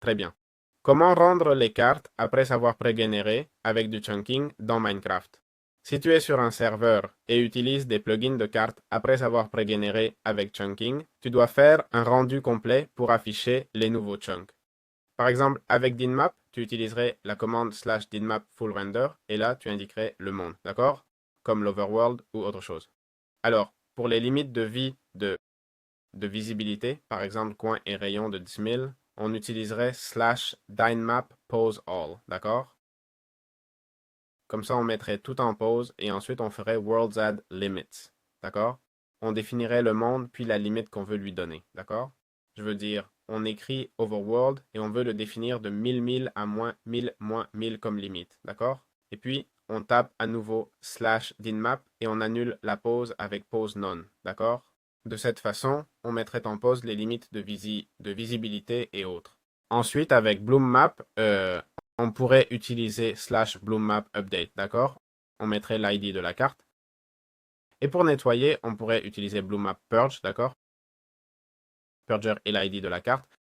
Très bien. Comment rendre les cartes après avoir pré-généré avec du chunking dans Minecraft? Si tu es sur un serveur et utilises des plugins de cartes après avoir pré-généré avec chunking, tu dois faire un rendu complet pour afficher les nouveaux chunks. Par exemple, avec DinMap, tu utiliserais la commande /dinmap full render et là, tu indiquerais le monde, d'accord? Comme l'overworld ou autre chose. Alors, pour les limites de vie de visibilité, par exemple coin et rayon de 10 000, on utiliserait /dinmap pose all, d'accord? Comme ça, on mettrait tout en pause et ensuite on ferait worlds add limits, d'accord? On définirait le monde puis la limite qu'on veut lui donner, d'accord? Je veux dire, on écrit overworld et on veut le définir de 1000 à moins 1000 comme limite, d'accord? Et puis, on tape à nouveau /dinmap et on annule la pause avec pause none, d'accord? De cette façon, on mettrait en pause les limites de visibilité et autres. Ensuite, avec BloomMap, on pourrait utiliser /BloomMapUpdate, d'accord? On mettrait l'ID de la carte. Et pour nettoyer, on pourrait utiliser BloomMapPurge, d'accord? Purger est l'ID de la carte.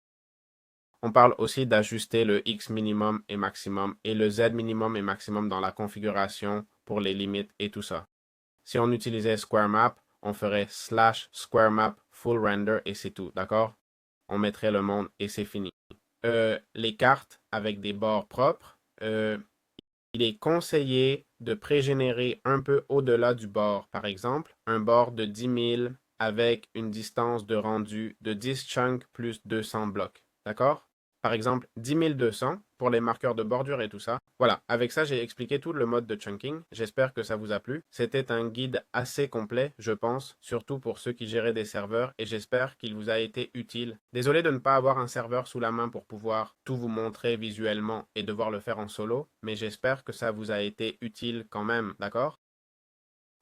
On parle aussi d'ajuster le X minimum et maximum et le Z minimum et maximum dans la configuration pour les limites et tout ça. Si on utilisait SquareMap, on ferait /SquareMap full render et c'est tout, d'accord? On mettrait le monde et c'est fini. Les cartes avec des bords propres, il est conseillé de pré-générer un peu au-delà du bord. Par exemple, un bord de 10 000 avec une distance de rendu de 10 chunks plus 200 blocs. D'accord? Par exemple, 10 200 pour les marqueurs de bordure et tout ça. Voilà, avec ça, j'ai expliqué tout le mode de chunking. J'espère que ça vous a plu. C'était un guide assez complet, je pense, surtout pour ceux qui géraient des serveurs, et j'espère qu'il vous a été utile. Désolé de ne pas avoir un serveur sous la main pour pouvoir tout vous montrer visuellement et devoir le faire en solo, mais j'espère que ça vous a été utile quand même, d'accord?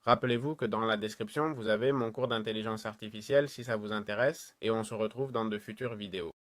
Rappelez-vous que dans la description, vous avez mon cours d'intelligence artificielle si ça vous intéresse, et on se retrouve dans de futures vidéos.